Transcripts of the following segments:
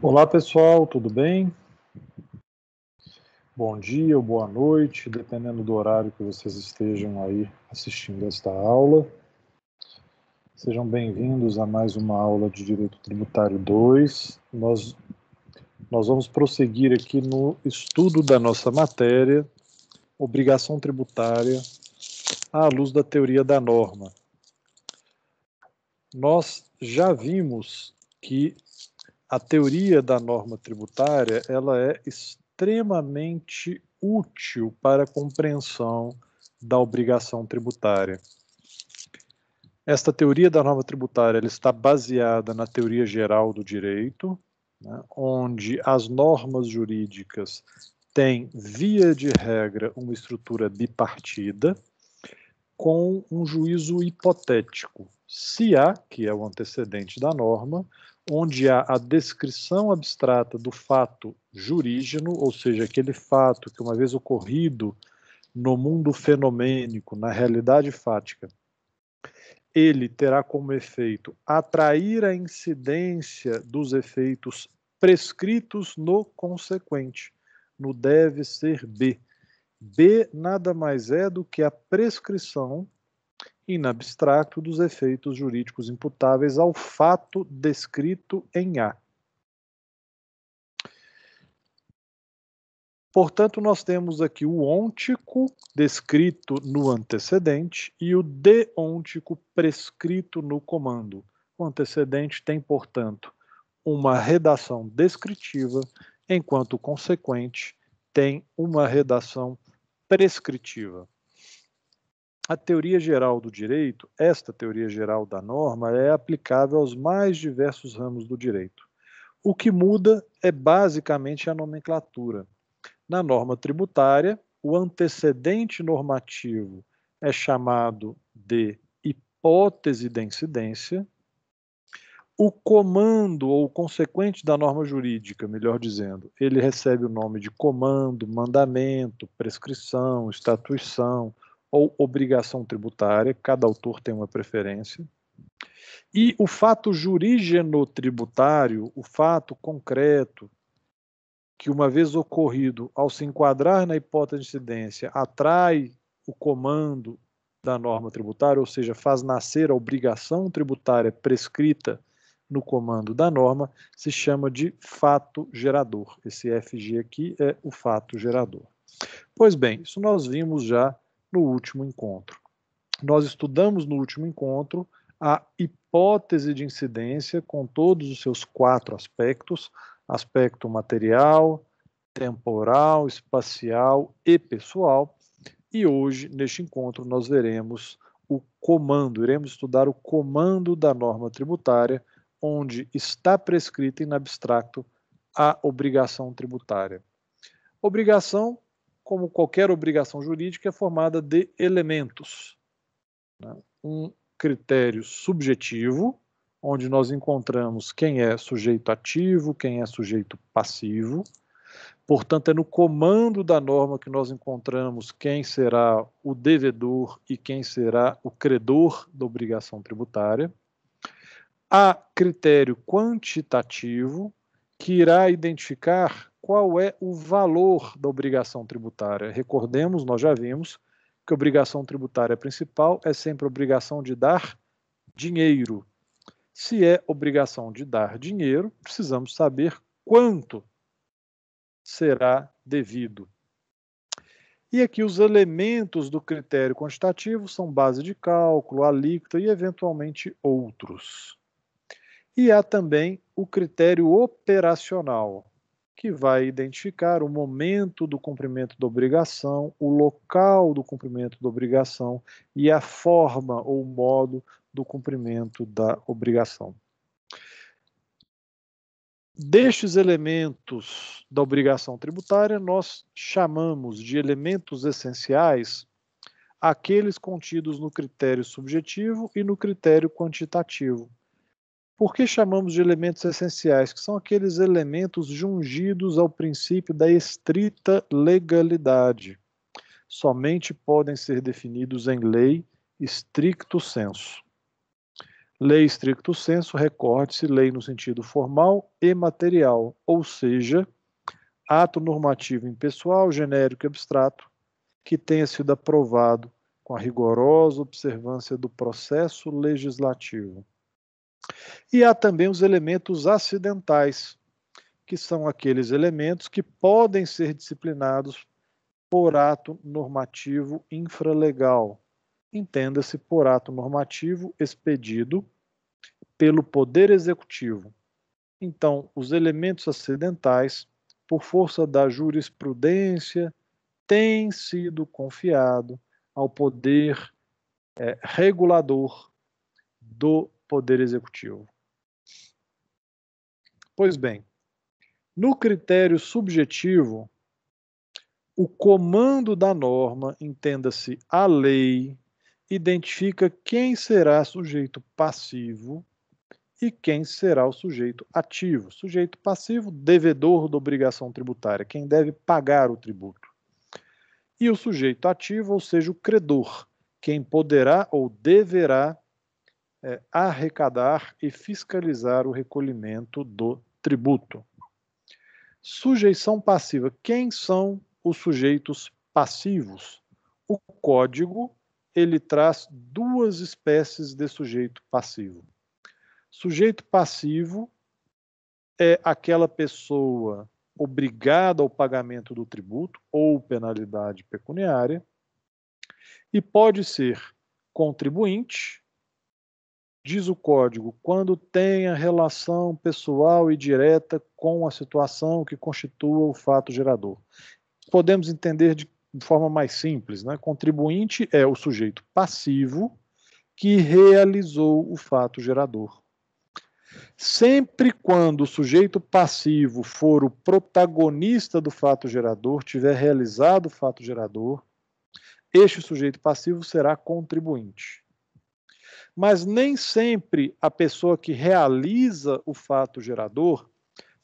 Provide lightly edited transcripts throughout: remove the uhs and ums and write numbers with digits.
Olá pessoal, tudo bem? Bom dia ou boa noite, dependendo do horário que vocês estejam aí assistindo esta aula. Sejam bem-vindos a mais uma aula de Direito Tributário 2. Nós vamos prosseguir aqui no estudo da nossa matéria, Obrigação Tributária, à luz da teoria da norma. Nós já vimos que a teoria da norma tributária ela é extremamente útil para a compreensão da obrigação tributária. Esta teoria da norma tributária ela está baseada na teoria geral do direito, né, onde as normas jurídicas têm, via de regra, uma estrutura bipartida, com um juízo hipotético. Se há, que é o antecedente da norma, onde há a descrição abstrata do fato jurígeno, ou seja, aquele fato que, uma vez ocorrido no mundo fenomênico, na realidade fática, ele terá como efeito atrair a incidência dos efeitos prescritos no consequente, no deve ser B. B nada mais é do que a prescrição in abstracto dos efeitos jurídicos imputáveis ao fato descrito em A. Portanto, nós temos aqui o ôntico descrito no antecedente e o deôntico prescrito no comando. O antecedente tem, portanto, uma redação descritiva, enquanto o consequente tem uma redação prescritiva. A teoria geral do direito, esta teoria geral da norma, é aplicável aos mais diversos ramos do direito. O que muda é basicamente a nomenclatura. Na norma tributária, o antecedente normativo é chamado de hipótese de incidência. O comando, ou consequente da norma jurídica, melhor dizendo, ele recebe o nome de comando, mandamento, prescrição, estatuição ou obrigação tributária, cada autor tem uma preferência. E o fato jurígeno tributário, o fato concreto, que uma vez ocorrido, ao se enquadrar na hipótese de incidência, atrai o comando da norma tributária, ou seja, faz nascer a obrigação tributária prescrita no comando da norma, se chama de fato gerador. Esse FG aqui é o fato gerador. Pois bem, isso nós vimos já no último encontro. Nós estudamos no último encontro a hipótese de incidência com todos os seus 4 aspectos: aspecto material, temporal, espacial e pessoal. E hoje, neste encontro, nós veremos o comando, iremos estudar o comando da norma tributária, onde está prescrita em abstracto a obrigação tributária. Obrigação, como qualquer obrigação jurídica, é formada de elementos. Um critério subjetivo, onde nós encontramos quem é sujeito ativo, quem é sujeito passivo. Portanto, é no comando da norma que nós encontramos quem será o devedor e quem será o credor da obrigação tributária. Há critério quantitativo, que irá identificar qual é o valor da obrigação tributária. Recordemos, nós já vimos, que a obrigação tributária principal é sempre a obrigação de dar dinheiro. Se é obrigação de dar dinheiro, precisamos saber quanto será devido. E aqui os elementos do critério quantitativo são base de cálculo, alíquota e eventualmente outros. E há também o critério operacional, que vai identificar o momento do cumprimento da obrigação, o local do cumprimento da obrigação e a forma ou modo do cumprimento da obrigação. Destes elementos da obrigação tributária, nós chamamos de elementos essenciais aqueles contidos no critério subjetivo e no critério quantitativo. Por que chamamos de elementos essenciais? Que são aqueles elementos jungidos ao princípio da estrita legalidade. Somente podem ser definidos em lei stricto sensu. Lei stricto sensu, recorde-se, lei no sentido formal e material, ou seja, ato normativo impessoal, genérico e abstrato, que tenha sido aprovado com a rigorosa observância do processo legislativo. E há também os elementos acidentais, que são aqueles elementos que podem ser disciplinados por ato normativo infralegal. Entenda-se por ato normativo expedido pelo Poder Executivo. Então, os elementos acidentais, por força da jurisprudência, têm sido confiados ao poder regulador do Poder Executivo. Pois bem, no critério subjetivo, o comando da norma, entenda-se a lei, identifica quem será sujeito passivo e quem será o sujeito ativo. Sujeito passivo, devedor da obrigação tributária, quem deve pagar o tributo. E o sujeito ativo, ou seja, o credor, quem poderá ou deverá arrecadar e fiscalizar o recolhimento do tributo. Sujeição passiva. Quem são os sujeitos passivos? O Código, ele traz duas espécies de sujeito passivo. Sujeito passivo é aquela pessoa obrigada ao pagamento do tributo ou penalidade pecuniária e pode ser contribuinte, diz o Código, quando tenha relação pessoal e direta com a situação que constitua o fato gerador. Podemos entender de forma mais simples, né? Contribuinte é o sujeito passivo que realizou o fato gerador. Sempre quando o sujeito passivo for o protagonista do fato gerador, tiver realizado o fato gerador, este sujeito passivo será contribuinte. Mas nem sempre a pessoa que realiza o fato gerador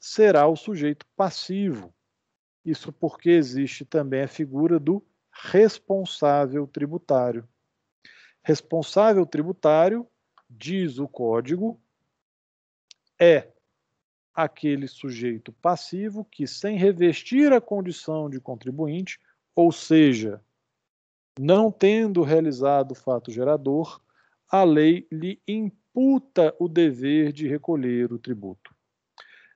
será o sujeito passivo. Isso porque existe também a figura do responsável tributário. Responsável tributário, diz o Código, é aquele sujeito passivo que, sem revestir a condição de contribuinte, ou seja, não tendo realizado o fato gerador, a lei lhe imputa o dever de recolher o tributo.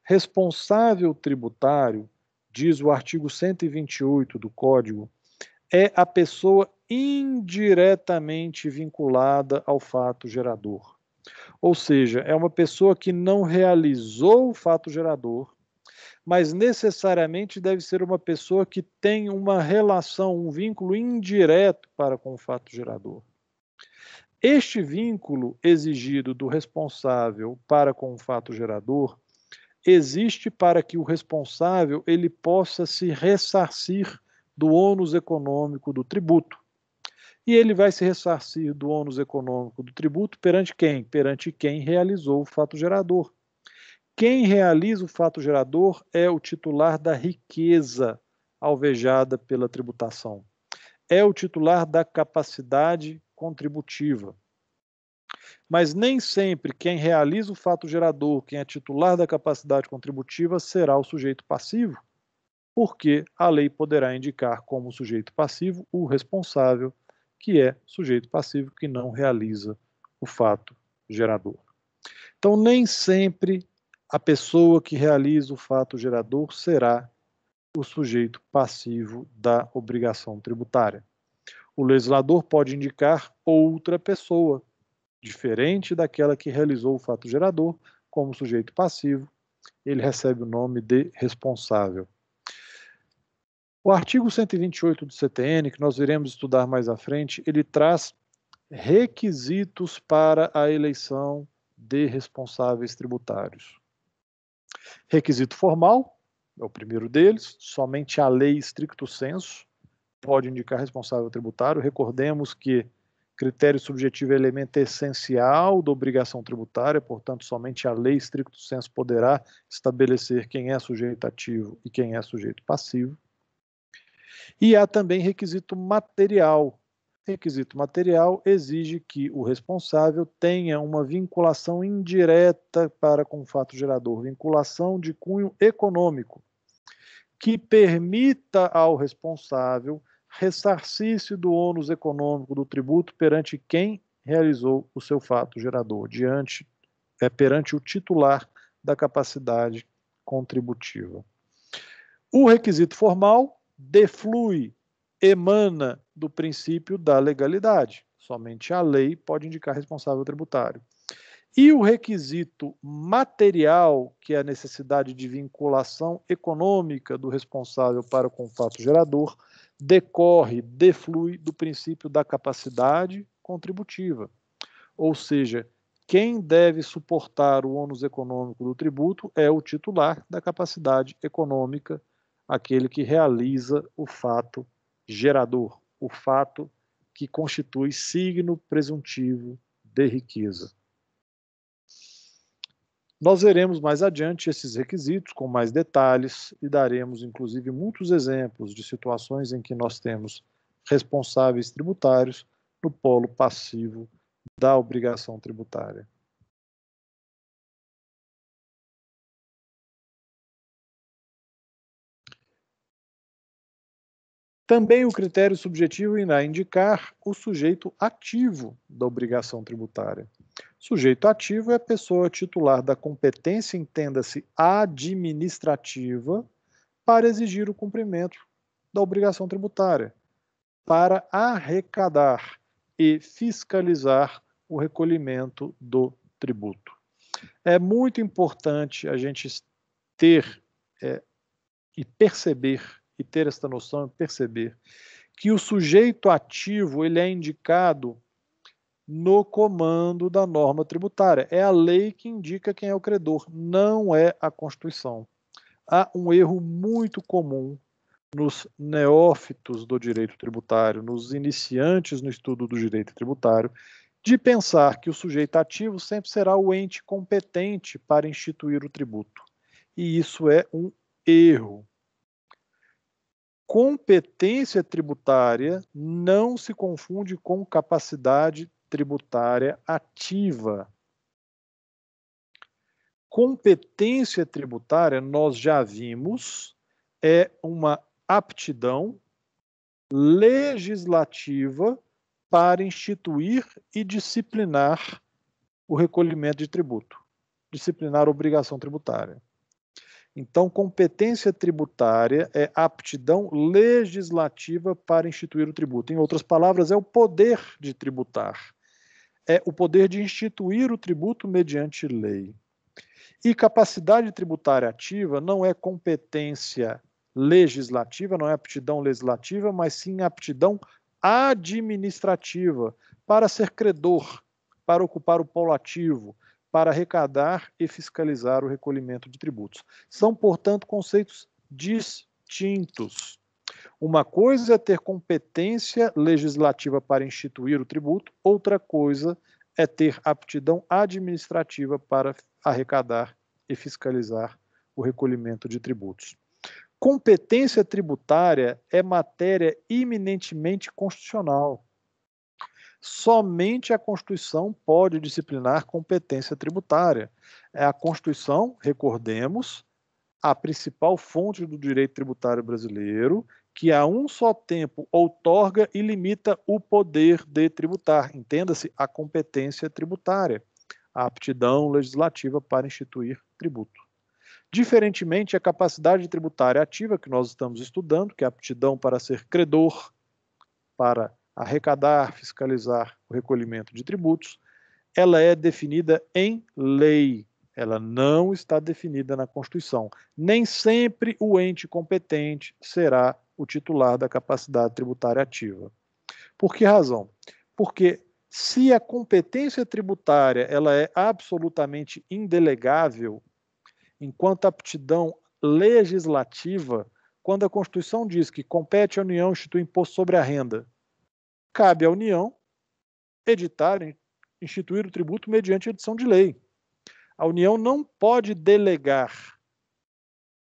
Responsável tributário, diz o artigo 128 do Código, é a pessoa indiretamente vinculada ao fato gerador. Ou seja, é uma pessoa que não realizou o fato gerador, mas necessariamente deve ser uma pessoa que tem uma relação, um vínculo indireto para com o fato gerador. Este vínculo exigido do responsável para com o fato gerador existe para que o responsável ele possa se ressarcir do ônus econômico do tributo. E ele vai se ressarcir do ônus econômico do tributo perante quem? Perante quem realizou o fato gerador. Quem realiza o fato gerador é o titular da riqueza alvejada pela tributação. É o titular da capacidade contributiva. Mas nem sempre quem realiza o fato gerador, quem é titular da capacidade contributiva, será o sujeito passivo, porque a lei poderá indicar como sujeito passivo o responsável, que é sujeito passivo que não realiza o fato gerador. Então, nem sempre a pessoa que realiza o fato gerador será o sujeito passivo da obrigação tributária. O legislador pode indicar outra pessoa, diferente daquela que realizou o fato gerador, como sujeito passivo, ele recebe o nome de responsável. O artigo 128 do CTN, que nós iremos estudar mais à frente, ele traz requisitos para a eleição de responsáveis tributários. Requisito formal, é o primeiro deles, somente a lei stricto sensu pode indicar responsável tributário. Recordemos que critério subjetivo é elemento essencial da obrigação tributária, portanto, somente a lei stricto sensu poderá estabelecer quem é sujeito ativo e quem é sujeito passivo. E há também requisito material. Requisito material exige que o responsável tenha uma vinculação indireta para com o fato gerador, vinculação de cunho econômico, que permita ao responsável ressarcir-se do ônus econômico do tributo perante quem realizou o seu fato gerador, perante o titular da capacidade contributiva. O requisito formal deflui, emana do princípio da legalidade. Somente a lei pode indicar responsável tributário. E o requisito material, que é a necessidade de vinculação econômica do responsável para com o fato gerador, deflui do princípio da capacidade contributiva. Ou seja, quem deve suportar o ônus econômico do tributo é o titular da capacidade econômica, aquele que realiza o fato gerador, o fato que constitui signo presuntivo de riqueza. Nós veremos mais adiante esses requisitos com mais detalhes e daremos, inclusive, muitos exemplos de situações em que nós temos responsáveis tributários no polo passivo da obrigação tributária. Também o critério subjetivo irá indicar o sujeito ativo da obrigação tributária. Sujeito ativo é a pessoa titular da competência, entenda-se, administrativa, para exigir o cumprimento da obrigação tributária, para arrecadar e fiscalizar o recolhimento do tributo. É muito importante a gente ter e perceber, e ter esta noção e perceber, que o sujeito ativo ele é indicado no comando da norma tributária. É a lei que indica quem é o credor, não é a Constituição. Há um erro muito comum nos neófitos do direito tributário, nos iniciantes no estudo do direito tributário, de pensar que o sujeito ativo sempre será o ente competente para instituir o tributo. E isso é um erro. Competência tributária não se confunde com capacidade tributária ativa. Competência tributária, nós já vimos, é uma aptidão legislativa para instituir e disciplinar o recolhimento de tributo, disciplinar a obrigação tributária. Então, competência tributária é aptidão legislativa para instituir o tributo. Em outras palavras, é o poder de tributar. É o poder de instituir o tributo mediante lei. E capacidade tributária ativa não é competência legislativa, não é aptidão legislativa, mas sim aptidão administrativa para ser credor, para ocupar o polo ativo, para arrecadar e fiscalizar o recolhimento de tributos. São, portanto, conceitos distintos. Uma coisa é ter competência legislativa para instituir o tributo, outra coisa é ter aptidão administrativa para arrecadar e fiscalizar o recolhimento de tributos. Competência tributária é matéria eminentemente constitucional. Somente a Constituição pode disciplinar competência tributária. É a Constituição, recordemos, a principal fonte do direito tributário brasileiro, que a um só tempo outorga e limita o poder de tributar. Entenda-se a competência tributária, a aptidão legislativa para instituir tributo. Diferentemente, a capacidade tributária ativa que nós estamos estudando, que é a aptidão para ser credor, para arrecadar, fiscalizar o recolhimento de tributos, ela é definida em lei. Ela não está definida na Constituição. Nem sempre o ente competente será o titular da capacidade tributária ativa. Por que razão? Porque se a competência tributária ela é absolutamente indelegável, enquanto aptidão legislativa, quando a Constituição diz que compete à União instituir imposto sobre a renda, cabe à União editar, instituir o tributo mediante edição de lei. A União não pode delegar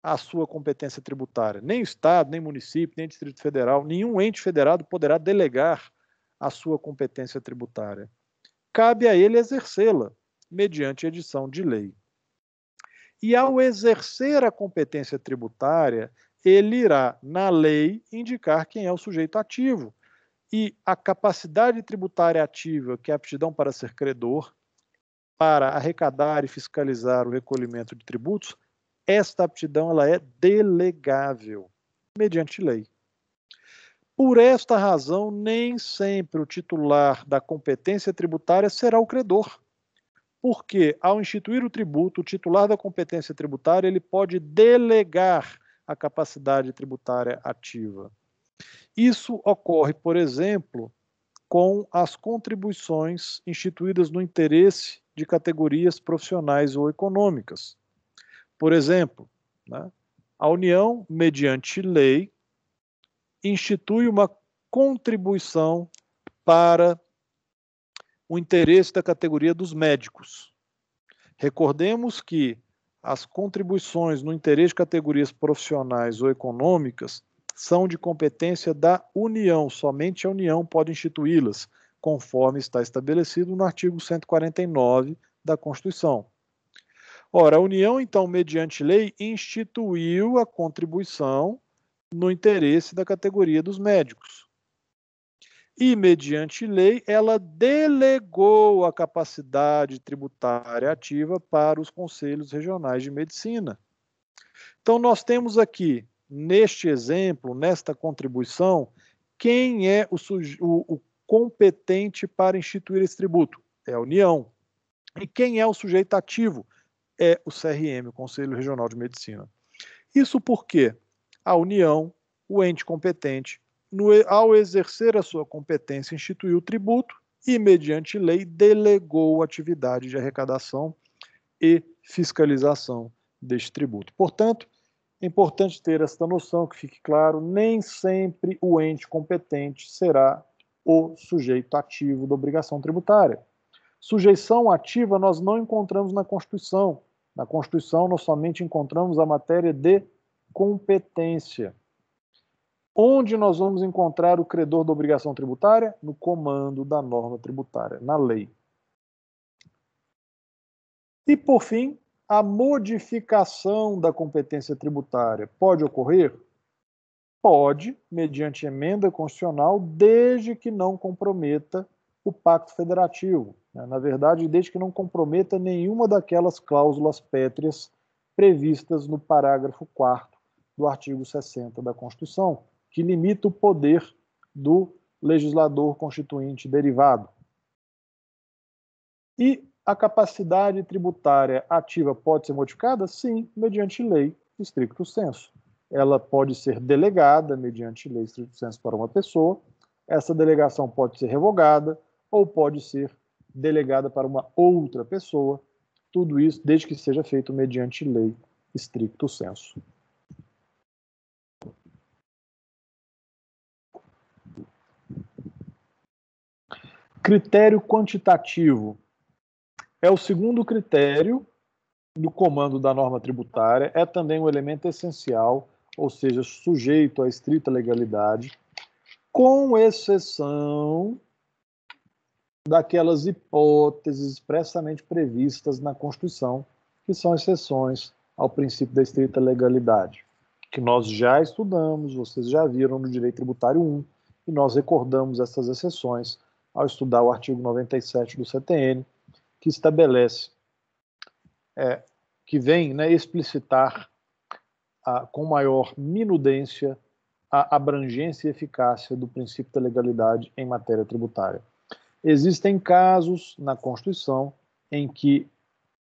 a sua competência tributária. Nem o Estado, nem o município, nem o Distrito Federal, nenhum ente federado poderá delegar a sua competência tributária? Cabe a ele exercê-la, mediante edição de lei. E ao exercer a competência tributária, ele irá, na lei, indicar quem é o sujeito ativo. E a capacidade tributária ativa, que é a aptidão para ser credor, para arrecadar e fiscalizar o recolhimento de tributos, esta aptidão ela é delegável, mediante lei. Por esta razão, nem sempre o titular da competência tributária será o credor. Porque, ao instituir o tributo, o titular da competência tributária ele pode delegar a capacidade tributária ativa. Isso ocorre, por exemplo, com as contribuições instituídas no interesse de categorias profissionais ou econômicas. Por exemplo, né, a União, mediante lei, institui uma contribuição para o interesse da categoria dos médicos. Recordemos que as contribuições no interesse de categorias profissionais ou econômicas são de competência da União, somente a União pode instituí-las, conforme está estabelecido no artigo 149 da Constituição. Ora, a União, então, mediante lei, instituiu a contribuição no interesse da categoria dos médicos. E, mediante lei, ela delegou a capacidade tributária ativa para os conselhos regionais de medicina. Então, nós temos aqui, neste exemplo, nesta contribuição, quem é o competente para instituir esse tributo? É a União. E quem é o sujeito ativo? É o CRM, o Conselho Regional de Medicina. Isso porque a União, o ente competente, ao exercer a sua competência, instituiu o tributo e, mediante lei, delegou a atividade de arrecadação e fiscalização deste tributo. Portanto, é importante ter esta noção, que fique claro, nem sempre o ente competente será o sujeito ativo da obrigação tributária. Sujeição ativa nós não encontramos na Constituição. Na Constituição nós somente encontramos a matéria de competência. Onde nós vamos encontrar o credor da obrigação tributária? No comando da norma tributária, na lei. E, por fim, a modificação da competência tributária pode ocorrer? Pode, mediante emenda constitucional, desde que não comprometa o Pacto Federativo. Na verdade, desde que não comprometa nenhuma daquelas cláusulas pétreas previstas no parágrafo 4º do artigo 60 da Constituição, que limita o poder do legislador constituinte derivado. E a capacidade tributária ativa pode ser modificada? Sim, mediante lei stricto sensu. Ela pode ser delegada mediante lei stricto sensu para uma pessoa, essa delegação pode ser revogada ou pode ser delegada para uma outra pessoa, tudo isso desde que seja feito mediante lei stricto sensu. Critério quantitativo é o segundo critério do comando da norma tributária, é também um elemento essencial, ou seja, sujeito à estrita legalidade, com exceção daquelas hipóteses expressamente previstas na Constituição, que são exceções ao princípio da estrita legalidade, que nós já estudamos, vocês já viram no Direito Tributário 1, e nós recordamos essas exceções ao estudar o artigo 97 do CTN, que estabelece, que vem explicitar com maior minudência a abrangência e eficácia do princípio da legalidade em matéria tributária. Existem casos na Constituição em que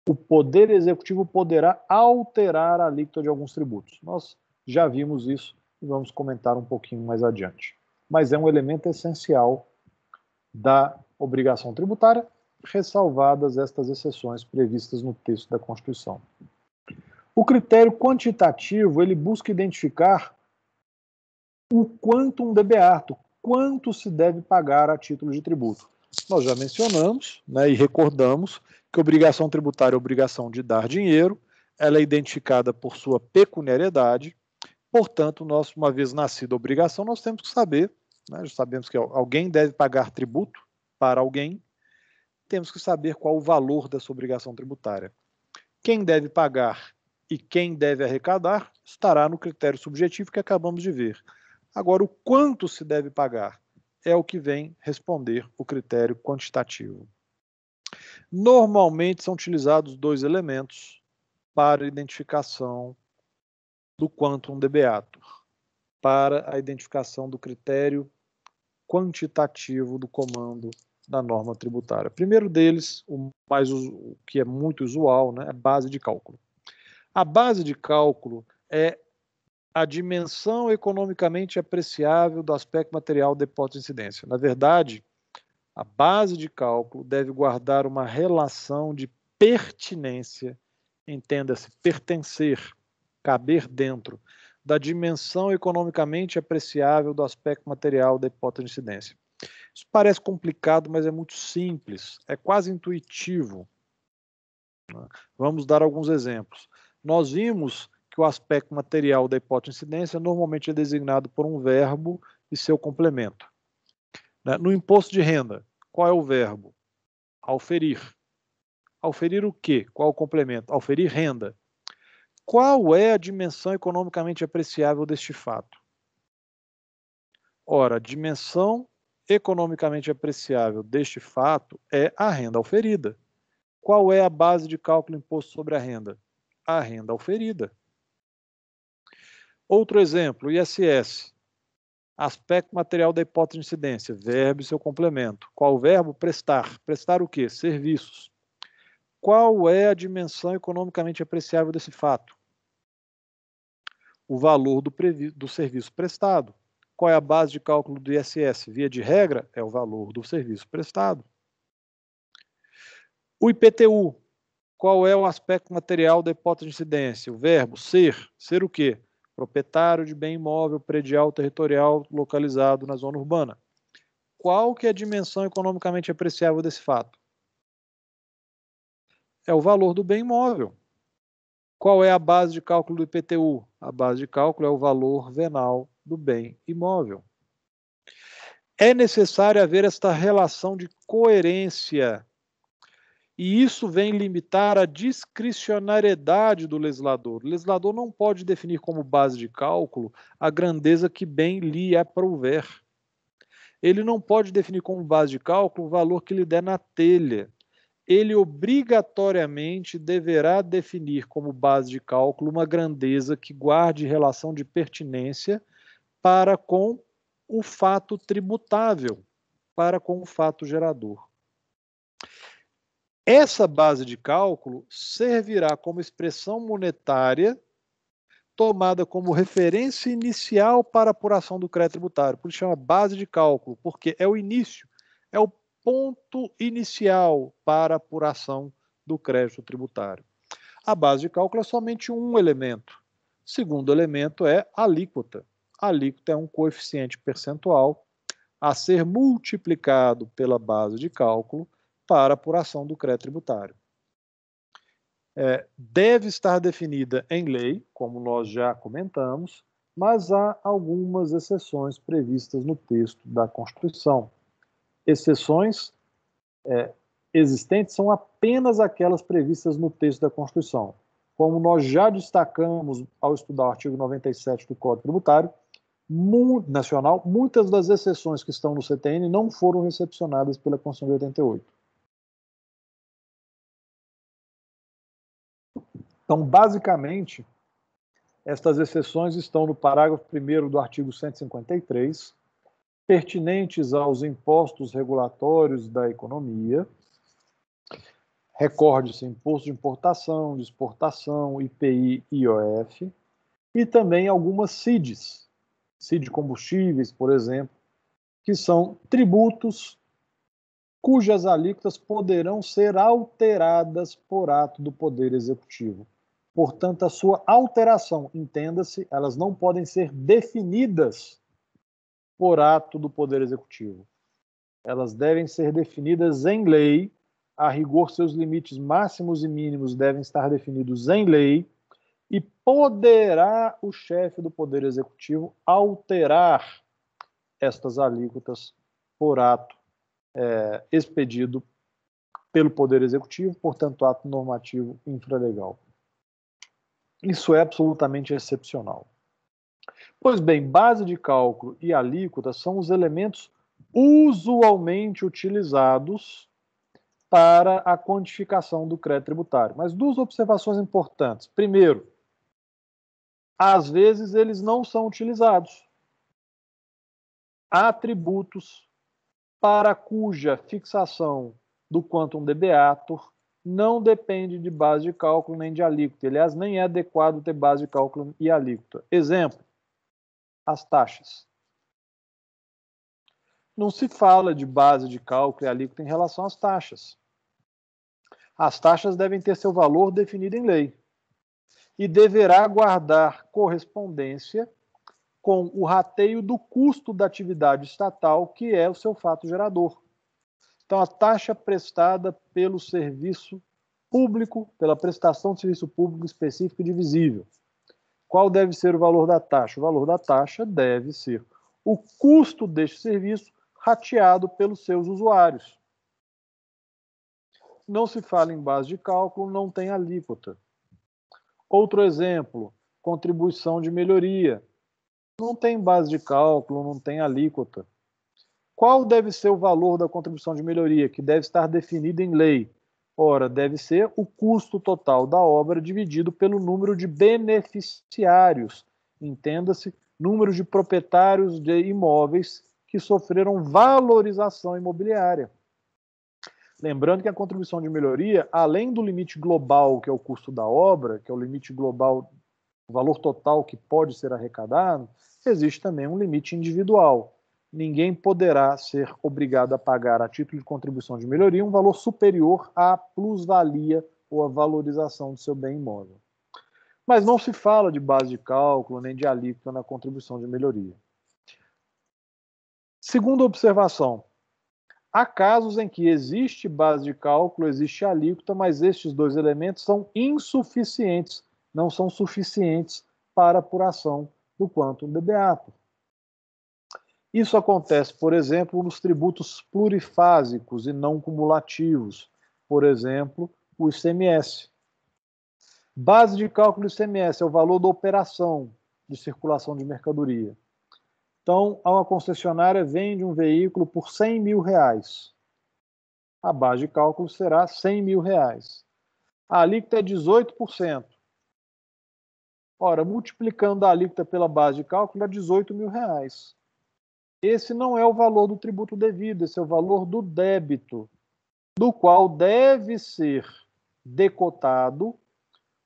o Poder Executivo poderá alterar a alíquota de alguns tributos. Nós já vimos isso e vamos comentar um pouquinho mais adiante. Mas é um elemento essencial da obrigação tributária, ressalvadas estas exceções previstas no texto da Constituição. O critério quantitativo, ele busca identificar o quantum debeato, quanto se deve pagar a título de tributo. Nós já mencionamos, e recordamos que a obrigação tributária é a obrigação de dar dinheiro, ela é identificada por sua pecuniariedade, portanto, nós, uma vez nascida a obrigação, nós temos que saber né? Já sabemos que alguém deve pagar tributo para alguém, temos que saber qual o valor dessa obrigação tributária. Quem deve pagar e quem deve arrecadar estará no critério subjetivo que acabamos de ver. Agora, o quanto se deve pagar é o que vem responder o critério quantitativo. Normalmente são utilizados dois elementos para a identificação do quantum de beatur, para a identificação do critério quantitativo do comando da norma tributária. Primeiro deles, o que é muito usual, né, é a base de cálculo. A base de cálculo é a dimensão economicamente apreciável do aspecto material da hipótese de incidência. Na verdade, a base de cálculo deve guardar uma relação de pertinência, entenda-se, pertencer, caber dentro da dimensão economicamente apreciável do aspecto material da hipótese de incidência. Isso parece complicado, mas é muito simples, é quase intuitivo. Vamos dar alguns exemplos. Nós vimos que o aspecto material da hipótese de incidência normalmente é designado por um verbo e seu complemento. No imposto de renda, qual é o verbo? Auferir. Auferir o quê? Qual o complemento? Auferir renda. Qual é a dimensão economicamente apreciável deste fato? Ora, a dimensão economicamente apreciável deste fato é a renda auferida. Qual é a base de cálculo imposto sobre a renda? A renda auferida. Outro exemplo, ISS. Aspecto material da hipótese de incidência, verbo e seu complemento. Qual o verbo? Prestar. Prestar o quê? Serviços. Qual é a dimensão economicamente apreciável desse fato? O valor do serviço prestado. Qual é a base de cálculo do ISS? Via de regra, é o valor do serviço prestado. O IPTU. Qual é o aspecto material da hipótese de incidência? O verbo ser. Ser o quê? Proprietário de bem imóvel predial territorial localizado na zona urbana. Qual que é a dimensão economicamente apreciável desse fato? É o valor do bem imóvel. Qual é a base de cálculo do IPTU? A base de cálculo é o valor venal do bem imóvel. É necessário haver esta relação de coerência, e isso vem limitar a discricionariedade do legislador. O legislador não pode definir como base de cálculo a grandeza que bem lhe aprouver. Ele não pode definir como base de cálculo o valor que lhe der na telha. Ele obrigatoriamente deverá definir como base de cálculo uma grandeza que guarde relação de pertinência para com o fato tributável, para com o fato gerador. Essa base de cálculo servirá como expressão monetária tomada como referência inicial para a apuração do crédito tributário. Por isso chama base de cálculo, porque é o início, é o ponto inicial para a apuração do crédito tributário. A base de cálculo é somente um elemento. O segundo elemento é a alíquota. A alíquota é um coeficiente percentual a ser multiplicado pela base de cálculo para a apuração do crédito tributário. Deve estar definida em lei, como nós já comentamos, mas há algumas exceções previstas no texto da Constituição. Exceções existentes são apenas aquelas previstas no texto da Constituição. Como nós já destacamos ao estudar o artigo 97 do Código Tributário Nacional, muitas das exceções que estão no CTN não foram recepcionadas pela Constituição de 88. Então, basicamente, estas exceções estão no parágrafo 1º do artigo 153, pertinentes aos impostos regulatórios da economia. Recorde-se imposto de importação, de exportação, IPI e IOF, e também algumas CIDs, CID combustíveis, por exemplo, que são tributos cujas alíquotas poderão ser alteradas por ato do Poder Executivo. Portanto, a sua alteração, entenda-se, elas não podem ser definidas por ato do Poder Executivo. Elas devem ser definidas em lei. A rigor, seus limites máximos e mínimos devem estar definidos em lei, e poderá o chefe do Poder Executivo alterar estas alíquotas por ato expedido pelo Poder Executivo, portanto, ato normativo infralegal. Isso é absolutamente excepcional. Pois bem, base de cálculo e alíquota são os elementos usualmente utilizados para a quantificação do crédito tributário. Mas duas observações importantes. Primeiro, às vezes eles não são utilizados. Há tributos para cuja fixação do quantum de beator não depende de base de cálculo nem de alíquota. Aliás, nem é adequado ter base de cálculo e alíquota. Exemplo, as taxas. Não se fala de base de cálculo e alíquota em relação às taxas. As taxas devem ter seu valor definido em lei e deverá guardar correspondência com o rateio do custo da atividade estatal, que é o seu fato gerador. Então, a taxa prestada pelo serviço público, pela prestação de serviço público específico e divisível. Qual deve ser o valor da taxa? O valor da taxa deve ser o custo deste serviço rateado pelos seus usuários. Não se fala em base de cálculo, não tem alíquota. Outro exemplo, contribuição de melhoria. Não tem base de cálculo, não tem alíquota. Qual deve ser o valor da contribuição de melhoria, que deve estar definido em lei? Ora, deve ser o custo total da obra dividido pelo número de beneficiários. Entenda-se, número de proprietários de imóveis que sofreram valorização imobiliária. Lembrando que a contribuição de melhoria, além do limite global, que é o custo da obra, que é o limite global, o valor total que pode ser arrecadado, existe também um limite individual. Ninguém poderá ser obrigado a pagar, a título de contribuição de melhoria, um valor superior à plusvalia ou à valorização do seu bem imóvel. Mas não se fala de base de cálculo nem de alíquota na contribuição de melhoria. Segunda observação. Há casos em que existe base de cálculo, existe alíquota, mas estes dois elementos são insuficientes, não são suficientes para a apuração do quantum de beator. Isso acontece, por exemplo, nos tributos plurifásicos e não cumulativos, por exemplo, o ICMS. Base de cálculo do ICMS é o valor da operação de circulação de mercadoria. Então, uma concessionária vende um veículo por R$100 mil. A base de cálculo será R$100 mil. A alíquota é 18%. Ora, multiplicando a alíquota pela base de cálculo dá R$18 mil. Esse não é o valor do tributo devido, esse é o valor do débito, do qual deve ser decotado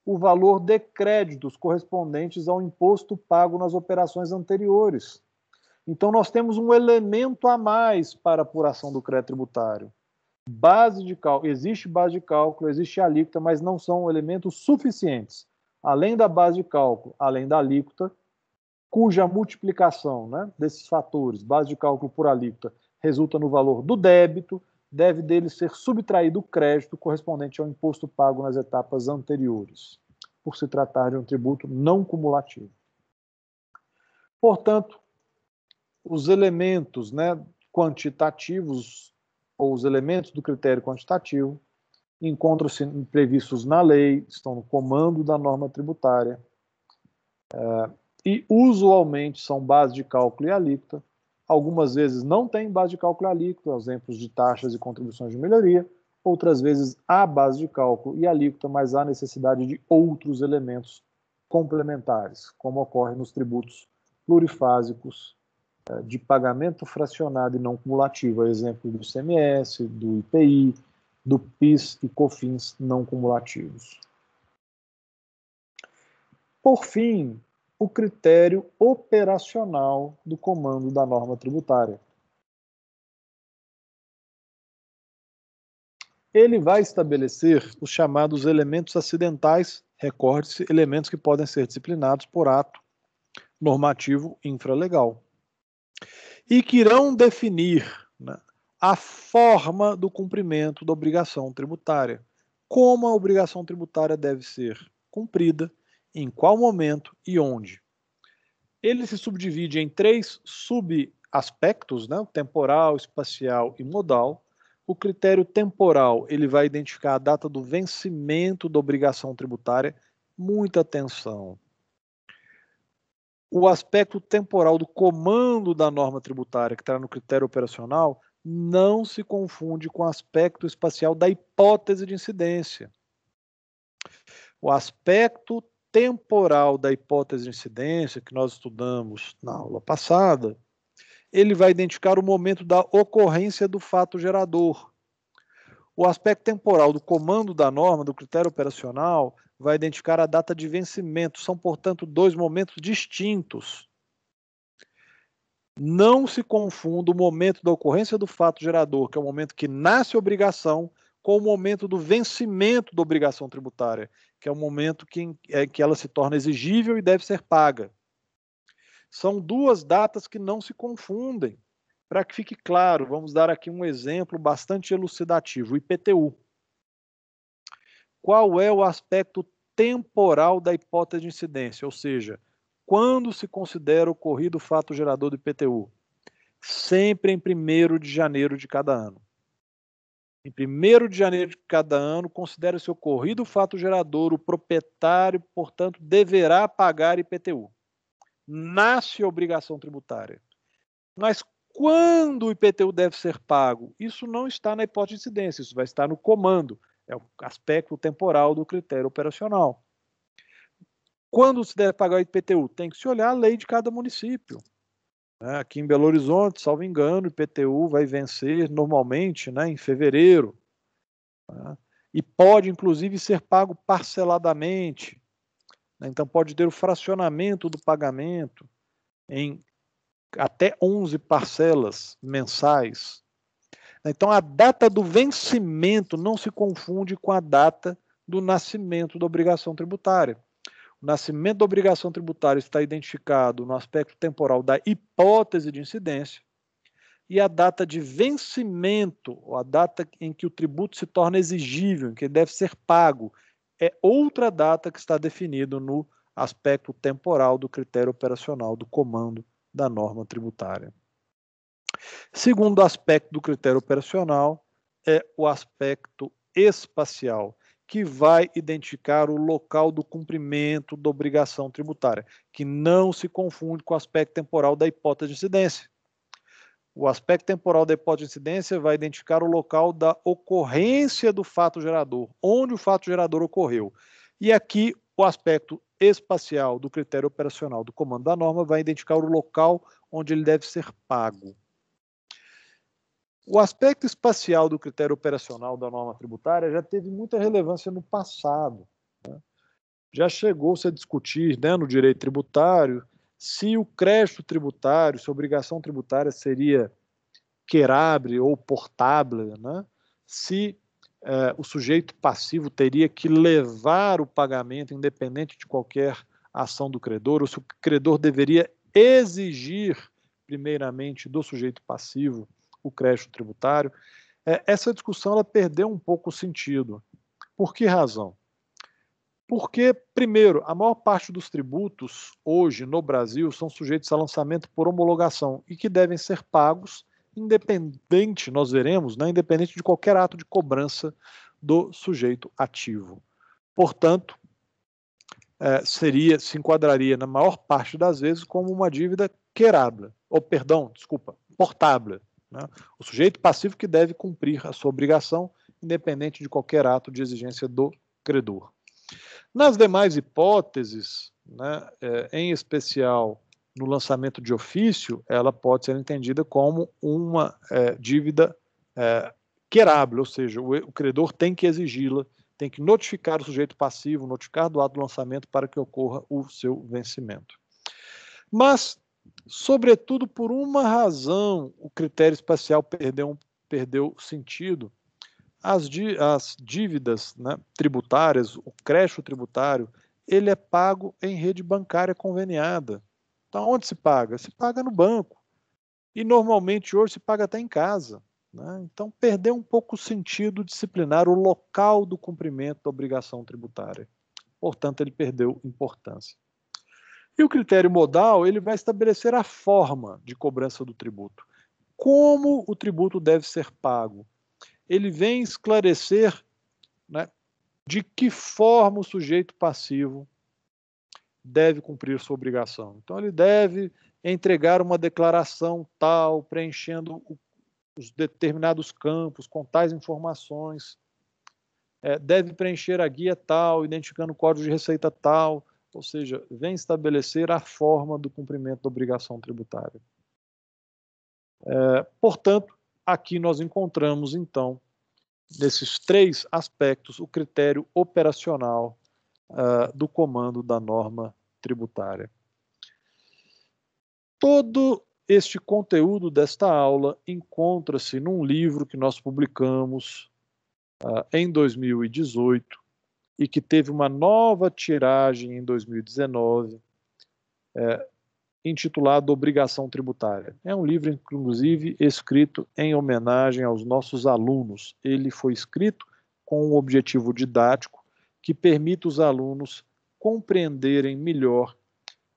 o valor de créditos correspondentes ao imposto pago nas operações anteriores. Então, nós temos um elemento a mais para a apuração do crédito tributário. Base de cálculo, existe base de cálculo, existe alíquota, mas não são elementos suficientes. Além da base de cálculo, além da alíquota, cuja multiplicação, né, desses fatores, base de cálculo por alíquota, resulta no valor do débito, deve dele ser subtraído o crédito correspondente ao imposto pago nas etapas anteriores, por se tratar de um tributo não cumulativo. Portanto, os elementos, né, quantitativos, ou os elementos do critério quantitativo, encontram-se previstos na lei, estão no comando da norma tributária, e usualmente são base de cálculo e alíquota. Algumas vezes não tem base de cálculo e alíquota, exemplos de taxas e contribuições de melhoria. Outras vezes há base de cálculo e alíquota, mas há necessidade de outros elementos complementares, como ocorre nos tributos plurifásicos de pagamento fracionado e não cumulativo, exemplo do ICMS, do IPI, do PIS e COFINS não cumulativos. Por fim, o critério operacional do comando da norma tributária. Ele vai estabelecer os chamados elementos acidentais, recorde-se, elementos que podem ser disciplinados por ato normativo infralegal, e que irão definir, né, a forma do cumprimento da obrigação tributária, como a obrigação tributária deve ser cumprida, em qual momento e onde. Ele se subdivide em 3 aspectos, né? O temporal, espacial e modal. O critério temporal, ele vai identificar a data do vencimento da obrigação tributária. Muita atenção. O aspecto temporal do comando da norma tributária, que está no critério operacional, não se confunde com o aspecto espacial da hipótese de incidência. O aspecto temporal da hipótese de incidência, que nós estudamos na aula passada, ele vai identificar o momento da ocorrência do fato gerador. O aspecto temporal do comando da norma, do critério operacional, vai identificar a data de vencimento. São, portanto, dois momentos distintos. Não se confunda o momento da ocorrência do fato gerador, que é o momento que nasce a obrigação, com o momento do vencimento da obrigação tributária, que é o momento que ela se torna exigível e deve ser paga. São duas datas que não se confundem. Para que fique claro, vamos dar aqui um exemplo bastante elucidativo, o IPTU. Qual é o aspecto temporal da hipótese de incidência? Ou seja, quando se considera ocorrido o fato gerador do IPTU? Sempre em 1º de janeiro de cada ano. Em 1º de janeiro de cada ano, considera-se ocorrido o fato gerador, o proprietário, portanto, deverá pagar IPTU. Nasce a obrigação tributária. Mas quando o IPTU deve ser pago? Isso não está na hipótese de incidência, isso vai estar no comando. É o aspecto temporal do critério operacional. Quando se deve pagar o IPTU? Tem que se olhar a lei de cada município. Aqui em Belo Horizonte, salvo engano, o IPTU vai vencer normalmente, em fevereiro. E pode, inclusive, ser pago parceladamente. Então, pode ter o fracionamento do pagamento em até 11 parcelas mensais. Então, a data do vencimento não se confunde com a data do nascimento da obrigação tributária. O nascimento da obrigação tributária está identificado no aspecto temporal da hipótese de incidência e a data de vencimento, ou a data em que o tributo se torna exigível, em que deve ser pago, é outra data que está definido no aspecto temporal do critério operacional do comando da norma tributária. Segundo aspecto do critério operacional é o aspecto espacial, que vai identificar o local do cumprimento da obrigação tributária, que não se confunde com o aspecto temporal da hipótese de incidência. O aspecto temporal da hipótese de incidência vai identificar o local da ocorrência do fato gerador, onde o fato gerador ocorreu. E aqui o aspecto espacial do critério operacional do comando da norma vai identificar o local onde ele deve ser pago. O aspecto espacial do critério operacional da norma tributária já teve muita relevância no passado. Já chegou-se a discutir, no direito tributário, se o crédito tributário, se a obrigação tributária seria querable ou portável, se o sujeito passivo teria que levar o pagamento independente de qualquer ação do credor, ou se o credor deveria exigir, primeiramente, do sujeito passivo o crédito tributário. Essa discussão ela perdeu um pouco o sentido. Por que razão? Porque, primeiro, a maior parte dos tributos hoje no Brasil são sujeitos a lançamento por homologação e que devem ser pagos independente, nós veremos, independente de qualquer ato de cobrança do sujeito ativo. Portanto, se enquadraria na maior parte das vezes como uma dívida querável, portável. O sujeito passivo que deve cumprir a sua obrigação, independente de qualquer ato de exigência do credor. Nas demais hipóteses, em especial no lançamento de ofício, ela pode ser entendida como uma dívida querável, ou seja, o credor tem que exigi-la, tem que notificar o sujeito passivo, notificar do ato do lançamento para que ocorra o seu vencimento. Mas, sobretudo por uma razão, o critério espacial perdeu sentido. As dívidas tributárias, o crédito tributário, ele é pago em rede bancária conveniada. Então, onde se paga? Se paga no banco. E, normalmente, hoje se paga até em casa. Então, perdeu um pouco o sentido disciplinar o local do cumprimento da obrigação tributária. Portanto, ele perdeu importância. E o critério modal, ele vai estabelecer a forma de cobrança do tributo. Como o tributo deve ser pago. Ele vem esclarecer, né, de que forma o sujeito passivo deve cumprir sua obrigação. Então, ele deve entregar uma declaração tal, preenchendo os determinados campos com tais informações, deve preencher a guia tal, identificando o código de receita tal, ou seja, vem estabelecer a forma do cumprimento da obrigação tributária. Portanto, aqui nós encontramos, então, nesses três aspectos, o critério operacional do comando da norma tributária. Todo este conteúdo desta aula encontra-se num livro que nós publicamos em 2018 e que teve uma nova tiragem em 2019, intitulado Obrigação Tributária. É um livro, inclusive, escrito em homenagem aos nossos alunos. Ele foi escrito com um objetivo didático que permite os alunos compreenderem melhor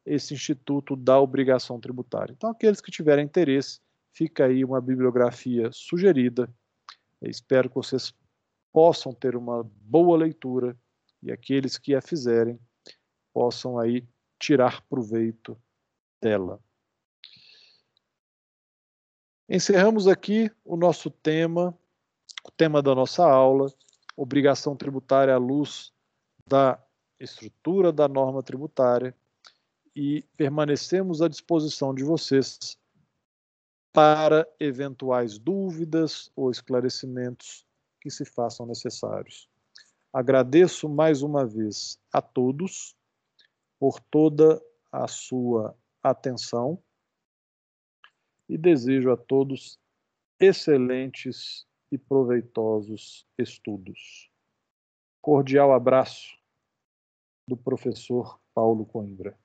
esse instituto da obrigação tributária. Então, aqueles que tiverem interesse, fica aí uma bibliografia sugerida. Eu espero que vocês possam ter uma boa leitura e aqueles que a fizerem possam aí tirar proveito dela. Encerramos aqui o nosso tema, o tema da nossa aula, obrigação tributária à luz da estrutura da norma tributária, e permanecemos à disposição de vocês para eventuais dúvidas ou esclarecimentos que se façam necessários. Agradeço mais uma vez a todos por toda a sua atenção e desejo a todos excelentes e proveitosos estudos. Cordial abraço do professor Paulo Coimbra.